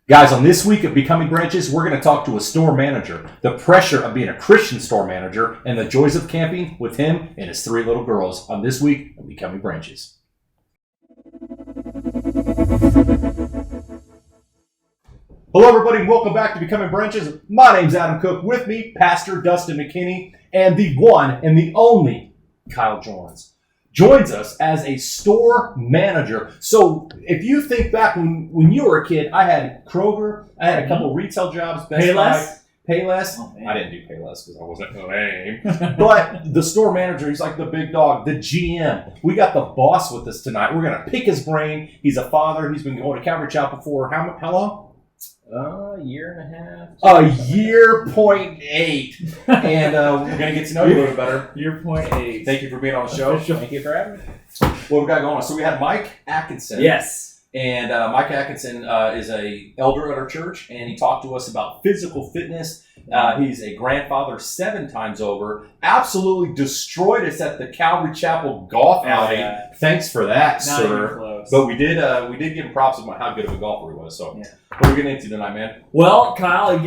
Guys, on this week of Becoming Branches, we're going to talk to a store manager, the pressure of being a Christian store manager, and the joys of camping with him and his 3 little girls on this week of Becoming Branches. Hello, everybody, and welcome back to Becoming Branches. My name's Adam Cook. With me, Pastor Dustin McKinney, and the one and the only Kyle Jorns joins us as a store manager. So if you think back when you were a kid, I had Kroger, I had a couple retail jobs, Best Buy, Payless. Oh, I didn't do Payless because I wasn't the name. But the store manager, he's like the big dog, the GM. We got the boss with us tonight. We're going to pick his brain. He's a father. He's been going to Calvary Chapel for how long? A year and a half. A year, 0.8. And we're going to get to know you a little better. Year 0.8. Thank you for being on the show. Thank you for having me. What we got going on? So we had Mike Atkinson. Yes. And Mike Atkinson is a elder at our church, and he talked to us about physical fitness. He's a grandfather 7 times over. Absolutely destroyed us at the Calvary Chapel golf outing. Yeah. Thanks for that, not sir. But we did give him props about how good of a golfer he was. So, What are we getting into tonight, man? Well, Kyle,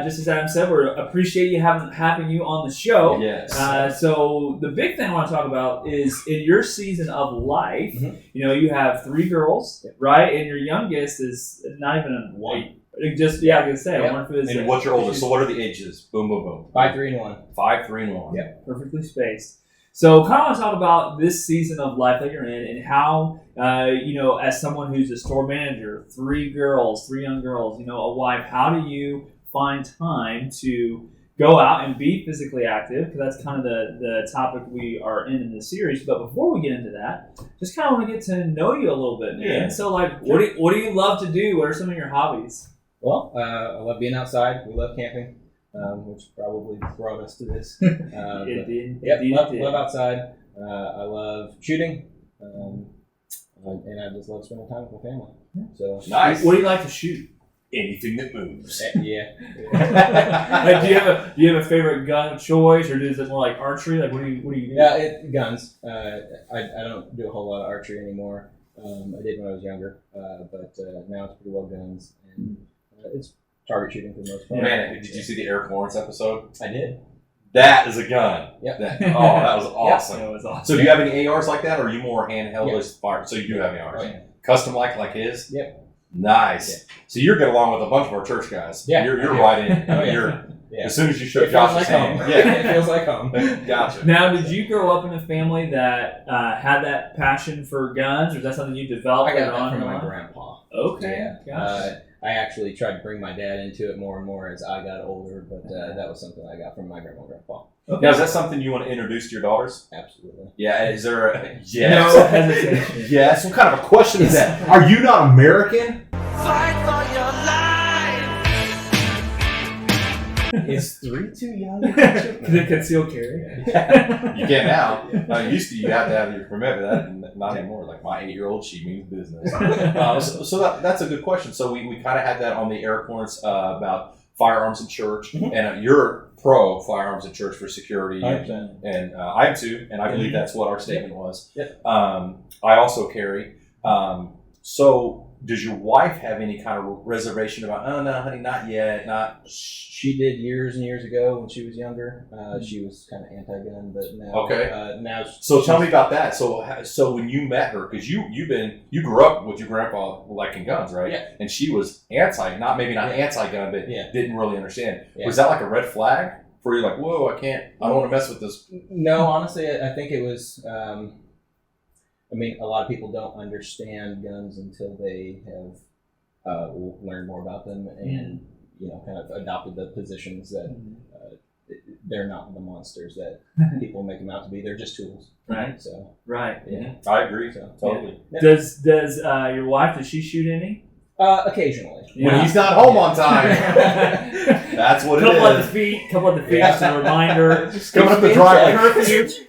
just as Adam said, we appreciate having you on the show. Yes. So the big thing I want to talk about is in your season of life. Mm-hmm. You know, you have 3 girls, right? And your youngest is not even 1. Just I was gonna say. Yep. And what's your oldest? So what are the ages? Boom, boom, boom. 5, 3, and 1. 5, 3, and 1. Yeah, perfectly spaced. So, kind of want to talk about this season of life that you're in, and how, as someone who's a store manager, 3 young girls, a wife. How do you find time to go out and be physically active? Because that's kind of the topic we are in this series. But before we get into that, just kind of want to get to know you a little bit, man. Yeah. So, what do you love to do? What are some of your hobbies? Well, I love being outside. We love camping, which probably brought us to this. Love outside. I love shooting, and I just love spending time with my family. So nice. What do you like to shoot? Anything that moves. Yeah. Do you have a favorite gun of choice, or is it more like archery? Like what do you do? Yeah, guns. I don't do a whole lot of archery anymore. I did when I was younger, but now it's pretty well guns, and it's target shooting for the most part. Man, did you see the Eric Lawrence episode? I did. That is a gun. Yep. That was awesome. That was awesome. So do you have any ARs like that, or are you more handheld fire? So you do have ARs. Oh, yeah. Custom like his? Yep. Nice. Yeah. So you're getting along with a bunch of our church guys. Yeah. You're right in. Oh, yeah. As soon as you shook Josh's hand. Yeah, it feels like home. Gotcha. Now, did you grow up in a family that had that passion for guns, or is that something you developed? I got that from my grandpa. Okay. Yeah. Gotcha. I actually tried to bring my dad into it more and more as I got older, but that was something I got from my grandma and grandpa. Okay. Now, is that something you want to introduce to your daughters? Absolutely. Yeah. Is there a yes? No hesitation. Yes. What kind of a question is that? Are you not American? Fight for your life. Is 3 too young? Can it conceal carry? You can now. Used to, you had to have your permit, but not anymore. Like my 8-year-old, she means business. So that's a good question. So we kind of had that on the Eric Lawrence about firearms in church, and you're pro firearms in church for security, and I am too, and I believe that's what our statement was. Yep. I also carry. So does your wife have any kind of reservation about? Oh no, honey, not yet. Not. She did years and years ago when she was younger. She was kind of anti-gun, but now now. So tell me about that. So when you met her, because you grew up with your grandpa liking guns, right? Yeah. And she was maybe not anti-gun, but didn't really understand. Yeah. Was that like a red flag for you? Like, whoa, I don't want to mess with this. No, honestly, I think it was. A lot of people don't understand guns until they have learned more about them and kind of adopted the positions that they're not the monsters that people make them out to be. They're just tools. Right. So. Right. Yeah. I agree. So, totally. Yeah. Does your wife? Does she shoot any? Occasionally. When he's not home on time. That's what it is. Couple at the feet, just a reminder. Just coming up the driveway.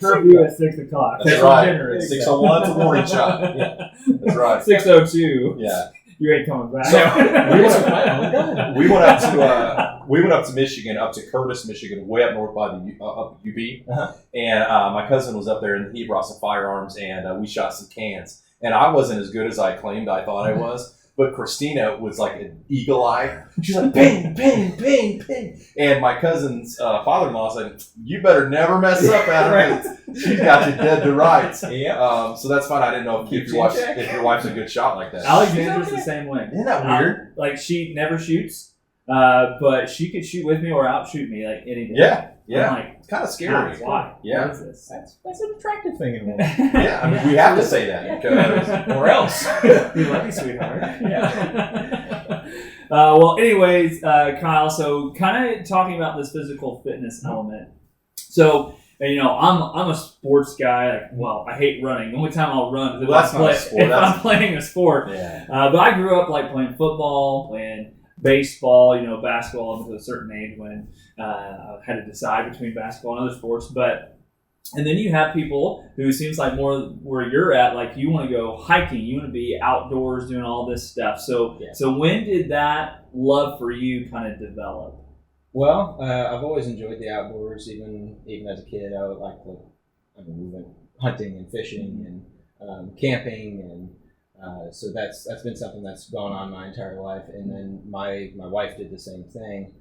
Curfew at 6 o'clock. That's right. 6:01 is a warning shot. Yeah. That's right. 6:02. Yeah. You ain't coming back. So, we went up to Michigan, up to Curtis, Michigan, way up north by the up UP, and my cousin was up there, and he brought some firearms, and we shot some cans. And I wasn't as good as I claimed I thought I was. but Christina was like an eagle eye. She's like, ping, ping, ping, ping. And my cousin's father-in-law said, you better never mess up, Adam. She's got you dead to rights. Yeah. So that's fine. I didn't know if your wife's a good shot like that. Alexandra's the same way. Isn't that weird? Like, she never shoots, but she could shoot with me or outshoot me like any day. Yeah. I'm like, It's kind of scary. why? Yeah. What is this? That's an attractive thing in a woman. Yeah, I mean, we have to say that because, or else. We love you, sweetheart. Well, anyways, Kyle, so kind of talking about this physical fitness element. So, I'm a sports guy. Like, well, I hate running. The only time I'll run is if, I'm playing a sport. Yeah. But I grew up like playing football, playing baseball, basketball to a certain age when I had to decide between basketball and other sports. And then you have people who seems like more where you're at, like you want to go hiking, you want to be outdoors doing all this stuff. So when did that love for you kind of develop? Well, I've always enjoyed the outdoors, even as a kid. I would we went hunting and fishing and camping, and so that's been something that's gone on my entire life. And then my wife did the same thing,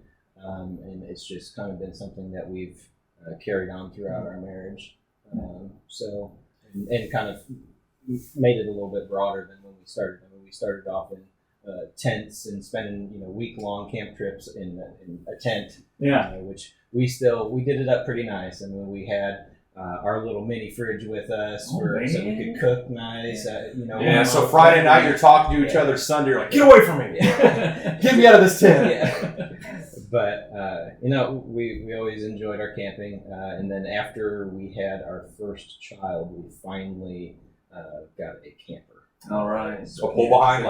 and it's just kind of been something that we've carried on throughout our marriage. And kind of made it a little bit broader than when we started. I mean, we started off in tents and spending week-long camp trips in a tent. Yeah. Which we did it up pretty nice. I mean, we had our little mini fridge with us so we could cook nice. So Friday night you're talking to each other. Sunday you're like, get away from me, get me out of this tent. Yeah. But we always enjoyed our camping, and then after we had our first child, we finally got a camper. All right. So pull behind,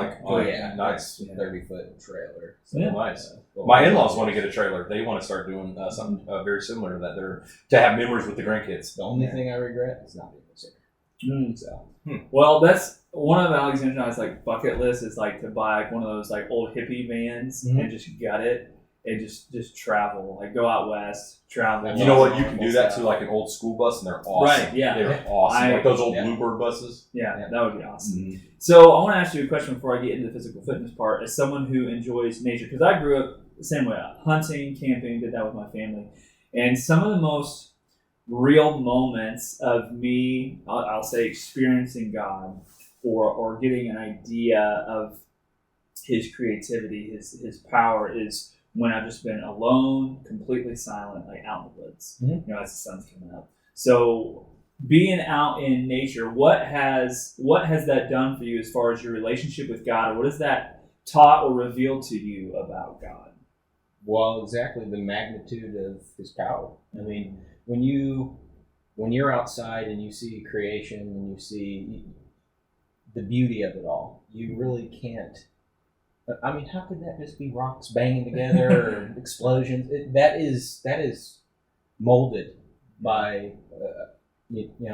nice 30-foot trailer. So nice. My in-laws want to get a trailer. They want to start doing something very similar to that. To have memories with the grandkids. The only thing I regret is not being a singer. Well, that's one of Alexandra and I's bucket list is to buy one of those old hippie vans and just gut it. And just travel, go out west, travel. You know what? You can do that to an old school bus, and they're awesome. Right? Yeah, they're awesome. Like those old Bluebird buses. Yeah, that would be awesome. Mm-hmm. So I want to ask you a question before I get into the physical fitness part. As someone who enjoys nature, because I grew up the same way, hunting, camping, did that with my family, and some of the most real moments of me, I'll say, experiencing God or getting an idea of His creativity, His power is when I've just been alone, completely silent, out in the woods, as the sun's coming up. So being out in nature, what has that done for you as far as your relationship with God, or what has that taught or revealed to you about God? Well, exactly the magnitude of His power. I mean, when you're outside and you see creation and you see the beauty of it all, you really can't. I mean, how could that just be rocks banging together or explosions? That is molded by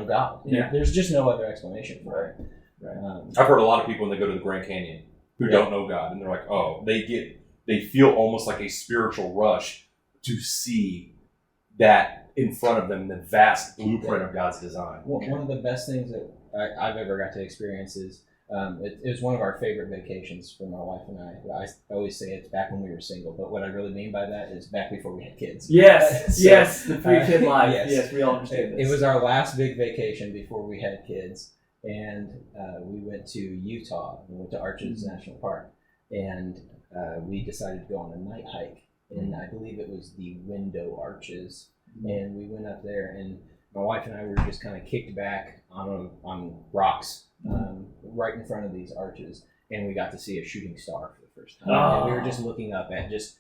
God. Yeah. There's just no other explanation for it. Right. I've heard a lot of people when they go to the Grand Canyon who don't know God, and they're like, oh, they feel almost like a spiritual rush to see that in front of them, the vast blueprint of God's design. One of the best things that I've ever got to experience is it was one of our favorite vacations for my wife and I. I always say it's back when we were single, but what I really mean by that is back before we had kids. Yes, yes, the pre-kid life. Yes, we all understand this. It was our last big vacation before we had kids, and we went to Utah. We went to Arches National Park, and we decided to go on a night hike, and I believe it was the Window Arches, and we went up there, and my wife and I were just kind of kicked back on rocks. Right in front of these arches, and we got to see a shooting star for the first time. And we were just looking up at just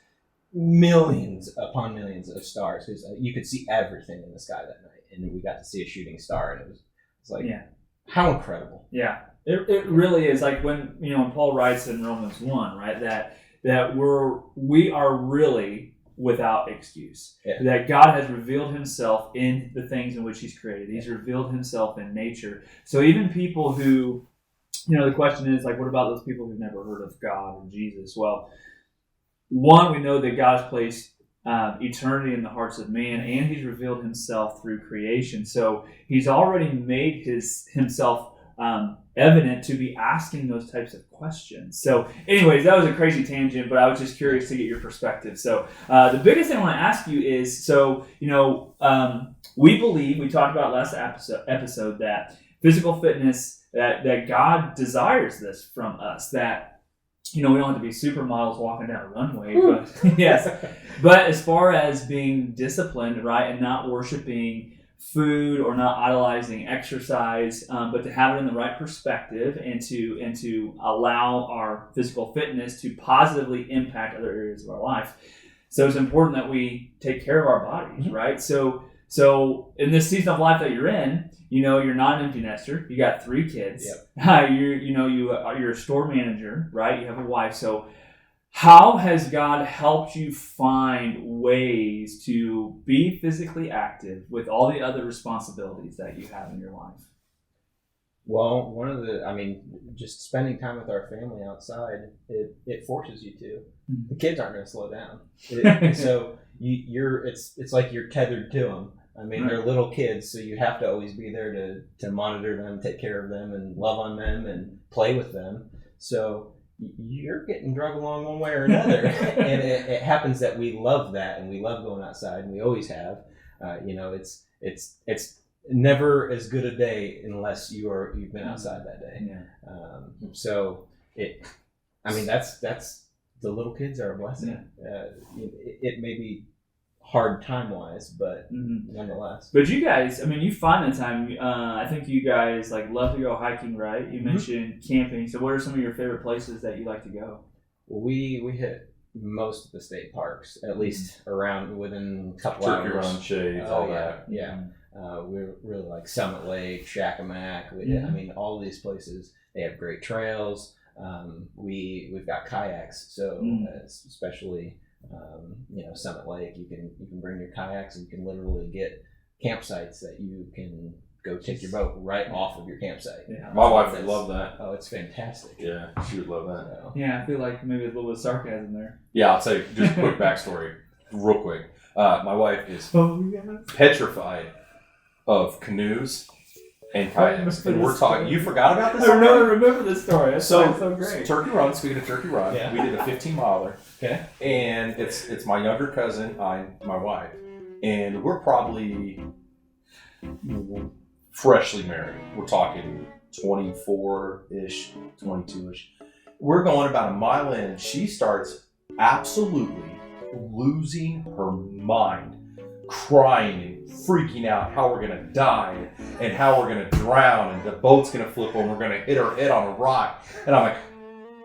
millions upon millions of stars, because you could see everything in the sky that night, and we got to see a shooting star, and it's like, how incredible. Yeah, it really is. When when Paul writes in Romans 1, right, that we are really without excuse. Yeah. That God has revealed Himself in the things in which He's created. He's revealed Himself in nature. So even people who, the question is what about those people who've never heard of God and Jesus? Well, one, we know that God's placed eternity in the hearts of man, and He's revealed Himself through creation. So He's already made Himself evident to be asking those types of questions. So anyways, that was a crazy tangent, but I was just curious to get your perspective. So the biggest thing I want to ask you is, so, we believe, we talked about last episode that physical fitness, that God desires this from us, that, we don't have to be supermodels walking down a runway, but yes. But as far as being disciplined, right, and not worshiping food or not idolizing exercise, but to have it in the right perspective and to allow our physical fitness to positively impact other areas of our life. So it's important that we take care of our bodies, right? So in this season of life that you're in, you're not an empty nester. You got 3 kids. Yep. You're a store manager, right? You have a wife. So how has God helped you find ways to be physically active with all the other responsibilities that you have in your life? Well, just spending time with our family outside, it forces you to. The kids aren't going to slow down. So it's like you're tethered to them. They're little kids, so you have to always be there to monitor them, take care of them, and love on them, and play with them. So you're getting drug along one way or another. And it happens that we love that, and we love going outside, and we always have. It's never as good a day unless you've been outside that day. Yeah. So that's the little kids are a blessing. Yeah. It may be hard time-wise, but nonetheless. But you guys, you find the time. I think you guys love to go hiking, right? You mentioned camping. So what are some of your favorite places that you like to go? Well, we hit most of the state parks, at least around within a couple Turkey hours. Run, Shades, all that. Yeah. We really like Summit Lake, Shakamak. All these places, they have great trails. We've got kayaks, so especially Summit Lake, you can bring your kayaks, and you can literally get campsites that you can go take your boat right off of your campsite. Yeah. My wife would love that. Oh, it's fantastic. Yeah, she would love that. So. Yeah, I feel like maybe a little bit of sarcasm there. Yeah, I'll tell you just a quick backstory, real quick. My wife is petrified of canoes and kayaks. And we're talking. You forgot about this? I remember this story. That's so great. Turkey Run. Speaking of Turkey Run, yeah. We did a 15-miler. Okay. And it's my younger cousin, my wife, and we're probably freshly married. We're talking 24-ish, 22-ish. We're going about a mile in, and she starts absolutely losing her mind, crying and freaking out how we're going to die and how we're going to drown and the boat's going to flip over and we're going to hit our head on a rock. And I'm like,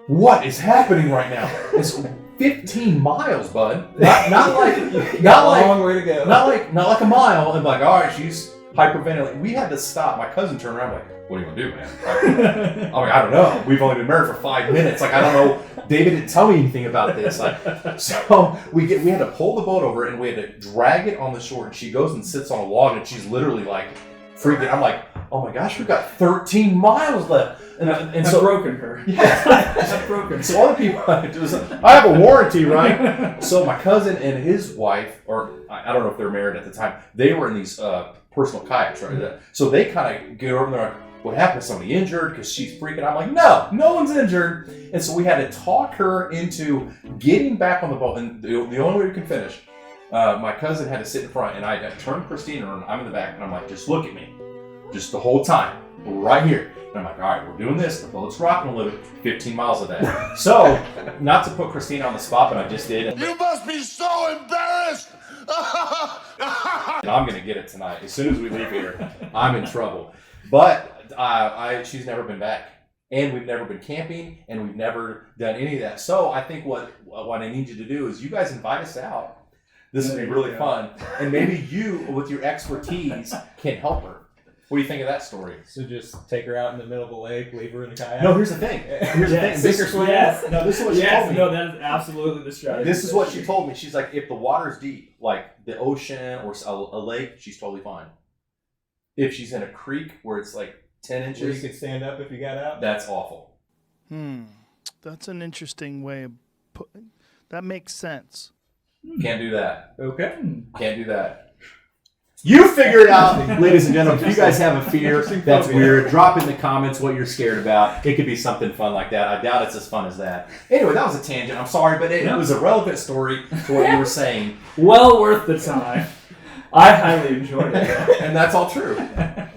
what is happening right now? It's 15 miles, bud. Not like a long way to go. Not like a mile. And like, all right, she's hyperventilating. We had to stop. My cousin turned around like, what are you gonna do, man? I'm like, I don't know. We've only been married for 5 minutes. Like, I don't know. David didn't tell me anything about this. So we had to pull the boat over and we had to drag it on the shore. And she goes and sits on a log and she's literally like freaking. I'm like, oh my gosh, we've got 13 miles left. And so broken her. Yeah, I've broken. So other people, I have a warranty, right? So my cousin and his wife, or I don't know if they're married at the time, they were in these personal kayaks, right? So they kind of get over there. What happened? Is somebody injured? Because she's freaking. I'm like, no one's injured. And so we had to talk her into getting back on the boat. And the only way we could finish, my cousin had to sit in front, and I had to turn Christina around. I'm in the back, and I'm like, just look at me, just the whole time, right here. And I'm like, all right, we're doing this. The boat's rocking a little bit, 15 miles of that. So, not to put Christina on the spot, but I just did. You must be so embarrassed. And I'm going to get it tonight. As soon as we leave here, I'm in trouble. But she's never been back. And we've never been camping, and we've never done any of that. So I think what I need you to do is you guys invite us out. This will be really fun. And maybe you, with your expertise, can help her. What do you think of that story? So just take her out in the middle of the lake, leave her in a kayak? No, here's the thing. Sink or swim? Yes. No, this is what she told me. No, that is absolutely the strategy. This is what she told me. She's like, if the water's deep, like the ocean or a lake, she's totally fine. If she's in a creek where it's like 10 inches. Where you could stand up if you got out? That's awful. That's an interesting way of putting. That makes sense. Can't do that. Okay. Can't do that. You figure it out, ladies and gentlemen. If you guys have a fear that's weird, drop in the comments what you're scared about. It could be something fun like that. I doubt it's as fun as that. Anyway, that was a tangent. I'm sorry, but it was a relevant story to what you were saying. Well worth the time. I highly enjoyed it. And that's all true.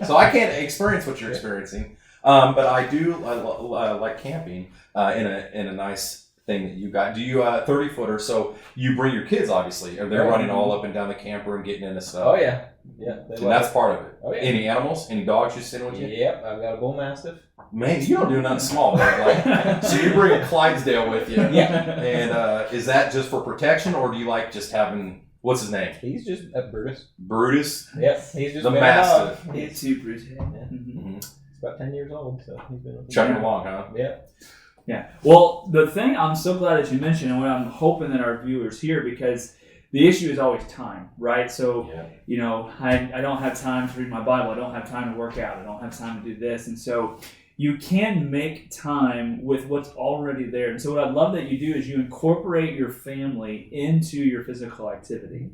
So I can't experience what you're experiencing. But I do like camping in a nice thing that you got. Do you 30-footer? So you bring your kids, obviously, and they're running all up and down the camper and getting into stuff. Oh yeah. And that's part of it. Oh, yeah. Any animals? Any dogs you sitting with you? Yep, I've got a bull mastiff. Man, you don't do nothing small, man. So you bring a Clydesdale with you. Yeah. And is that just for protection, or do you like just having, what's his name? He's just Brutus. Brutus? Yep, he's just The been a mastiff. dog. It's too brutal. Mm-hmm. He's about 10 years old, so he's been with Chugging along, huh? Yeah. Yeah. Well, the thing I'm so glad that you mentioned, and what I'm hoping that our viewers hear, because the issue is always time, right? So, you know, I don't have time to read my Bible. I don't have time to work out. I don't have time to do this. And so you can make time with what's already there. And so what I love that you do is you incorporate your family into your physical activity.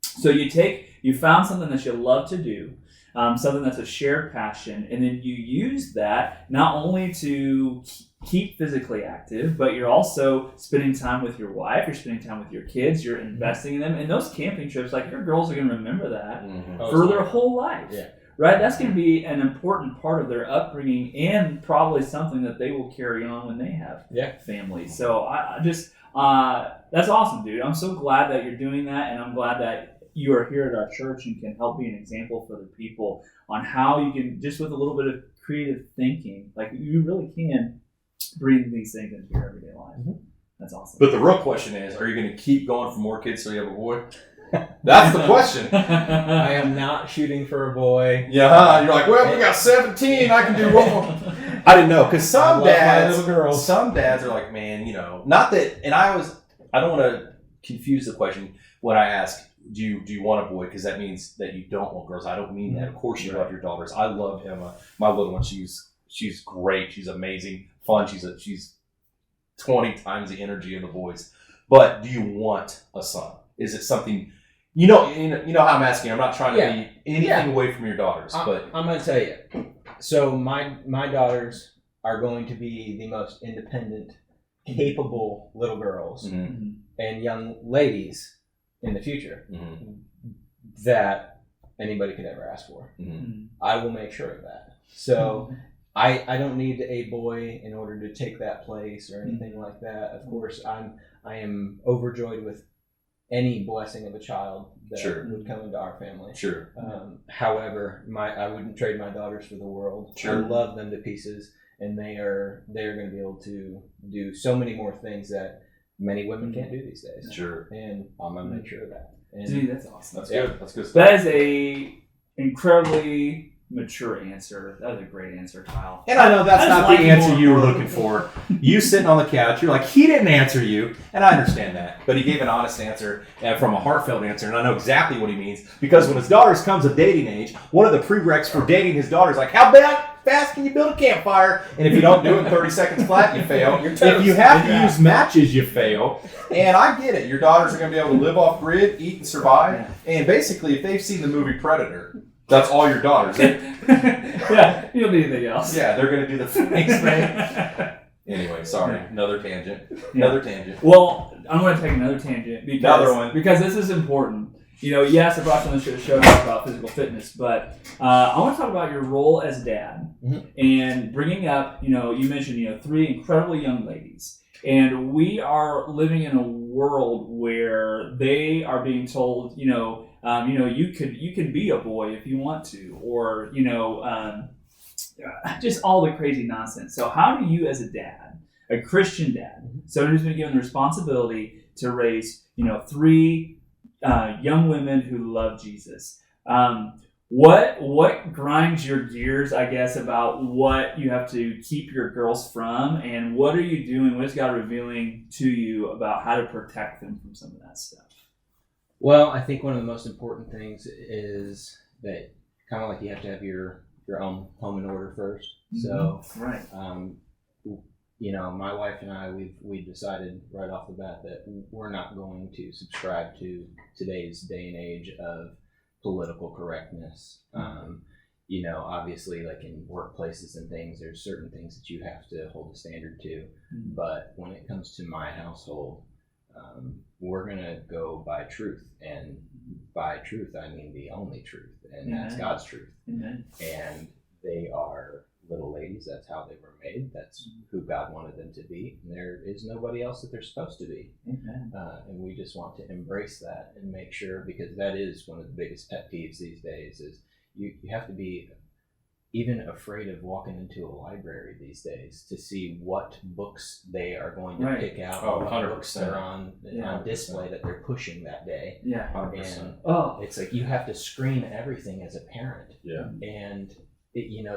So you found something that you love to do, something that's a shared passion, and then you use that not only to keep physically active, but you're also spending time with your wife, you're spending time with your kids, you're investing in them. And those camping trips, like, your girls are going to remember that for their whole life. Yeah. Right? That's going to be an important part of their upbringing, and probably something that they will carry on when they have families. So I just, that's awesome, dude. I'm so glad that you're doing that, and I'm glad that you are here at our church and can help be an example for the people on how you can, just with a little bit of creative thinking, like, you really can bring these things into your everyday life. That's awesome. But the real question is, are you going to keep going for more kids so you have a boy? That's the question. I am not shooting for a boy. Yeah, you're like, well, we got 17. I can do one more. I didn't know, because some dads are like, man, you know, not that. And I don't want to confuse the question when I ask, do you want a boy? Because that means that you don't want girls. I don't mean that. Of course, you love your daughters. I love Emma, my little one. She's great. She's amazing, fun. She's 20 times the energy of the boys. But do you want a son? Is it something? You know how I'm asking. I'm not trying to be anything away from your daughters, but I'm going to tell you. So my daughters are going to be the most independent, capable little girls and young ladies in the future that anybody could ever ask for. I will make sure of that. So I don't need a boy in order to take that place or anything like that. Of course, I am overjoyed with any blessing of a child that would come into our family. However, I wouldn't trade my daughters for the world. I love them to pieces, and they are going to be able to do so many more things that many women can't do these days. And I'm going to make sure of that. And dude, that's awesome. That's good. That's good stuff. That is a incredibly mature answer. That was a great answer, Kyle. And I know that's not the answer you were looking for. You sitting on the couch, you're like, he didn't answer you, and I understand that. But he gave an honest answer from a heartfelt answer, and I know exactly what he means. Because when his daughters comes of dating age, one of the prereqs for dating his daughter is like, how fast can you build a campfire? And if you don't do it in 30 seconds flat, you fail. If you have to use matches, you fail. And I get it. Your daughters are going to be able to live off grid, eat and survive. And basically, if they've seen the movie Predator, that's all your daughters. Yeah, you don't need anything else. Yeah, they're going to do the next thing. Anyway, sorry. Another tangent. Well, I'm going to take another tangent because this is important. You know, yes, I brought you on the show to talk about physical fitness, but I want to talk about your role as dad and bringing up, you mentioned, 3 incredibly young ladies. And we are living in a world where they are being told, you can be a boy if you want to, or, just all the crazy nonsense. So how do you, as a dad, a Christian dad, someone who's been given the responsibility to raise, 3 young women who love Jesus, what grinds your gears, I guess, about what you have to keep your girls from, and what are you doing? What is God revealing to you about how to protect them from some of that stuff? Well, I think one of the most important things is that kind of like you have to have your own home in order first. So, my wife and I, we've decided right off the bat that we're not going to subscribe to today's day and age of political correctness. Obviously, like in workplaces and things, there's certain things that you have to hold a standard to. But when it comes to my household, we're going to go by truth. And by truth, I mean the only truth. And that's God's truth. Amen. And they are little ladies. That's how they were made. That's who God wanted them to be. And there is nobody else that they're supposed to be. Amen. And we just want to embrace that and make sure, because that is one of the biggest pet peeves these days, is you have to be even afraid of walking into a library these days to see what books they are going to pick out, what 100%. books are on display that they're pushing that day. Yeah. 100%. And it's like you have to screen everything as a parent. Yeah. And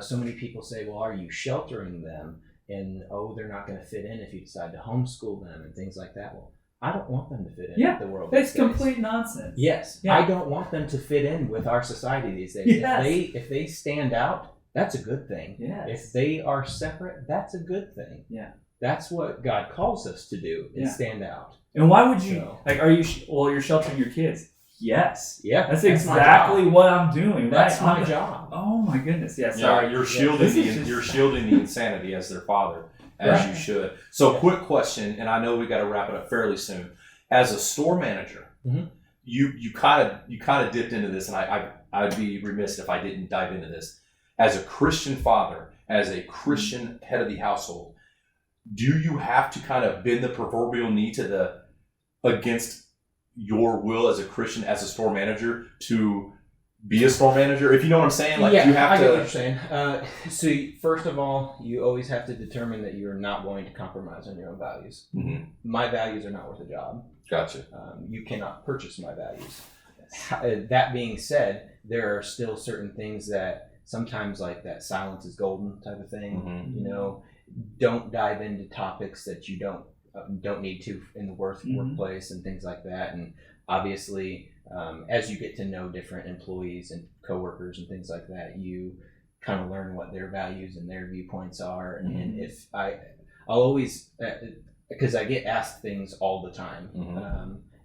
so many people say, well, are you sheltering them? And they're not going to fit in if you decide to homeschool them and things like that. Well, I don't want them to fit in with the world. That's these days. complete nonsense. Yes. Yeah. I don't want them to fit in with our society these days. Yes. If they stand out, that's a good thing. Yes. If they are separate, that's a good thing. Yeah. That's what God calls us to do, is stand out. And why would you, So- are you, you're sheltering your kids? Yes. Yeah. That's exactly what I'm doing. That's right? my job. Oh my goodness. Yeah. Yeah, Sorry. you're shielding This is you're shielding the insanity as their father, as you should. So, quick question, and I know we got to wrap it up fairly soon. As a store manager, you kind of dipped into this, and I'd be remiss if I didn't dive into this. As a Christian father, as a Christian head of the household, do you have to kind of bend the proverbial knee to against your will as a Christian, as a store manager, to be a store manager? If you know what I'm saying, like you have I to. get what you're saying. So first of all, you always have to determine that you're not going to compromise on your own values. Mhm. My values are not worth a job. Gotcha. You cannot purchase my values. That being said, there are still certain things that sometimes, like that silence is golden type of thing. Mhm. Don't dive into topics that you don't need to in the workplace and things like that. And obviously, as you get to know different employees and coworkers and things like that, you kind of learn what their values and their viewpoints are. And if I'll always, because I get asked things all the time,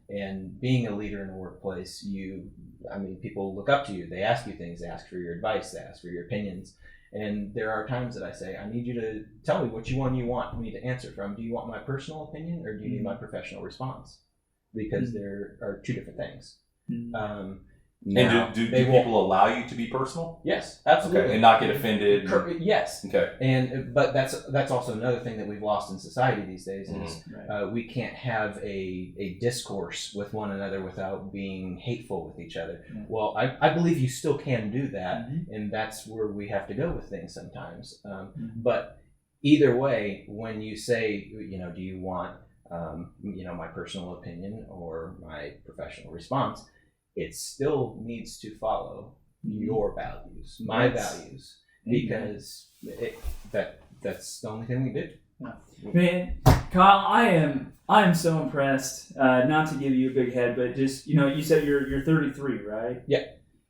and being a leader in a workplace, people look up to you. They ask you things. They ask for your advice. They ask for your opinions. And there are times that I say, I need you to tell me which one you want me to answer from. Do you want my personal opinion, or do you need my professional response? Because there are two different things. And do people allow you to be personal? Yes, absolutely. Okay, and not get offended? Yes. Okay. But that's also another thing that we've lost in society these days is we can't have a discourse with one another without being hateful with each other. Well, I believe you still can do that, and that's where we have to go with things sometimes. But either way, when you say, do you want my personal opinion or my professional response, it still needs to follow your values, my values, because that's the only thing we do. Man, Kyle, I am so impressed. Not to give you a big head, but just you said you're 33, right? Yeah.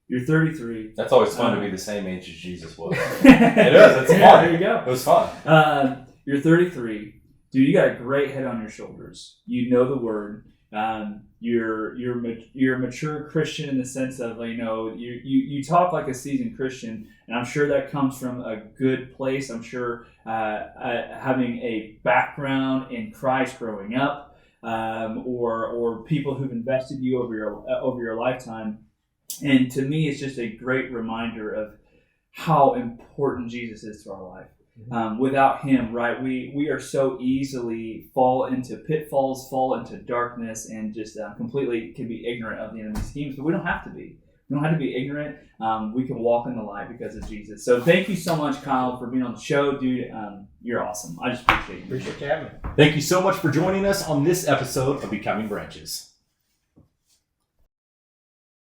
You're 33. That's always fun to be the same age as Jesus was. It is. It's fun. There you go. It was fun. You're 33. Dude, you got a great head on your shoulders. You know the word. You're a mature Christian in the sense of you talk like a seasoned Christian, and I'm sure that comes from a good place. I'm sure having a background in Christ growing up, or people who've invested you over your lifetime, and to me, it's just a great reminder of how important Jesus is to our life. Without him, right, we are so easily fall into pitfalls, fall into darkness, and just completely can be ignorant of the enemy's schemes. But we don't have to be. We don't have to be ignorant. We can walk in the light because of Jesus. So thank you so much, Kyle, for being on the show, dude. You're awesome. I just appreciate you. Appreciate you having me. Thank you so much for joining us on this episode of Becoming Branches.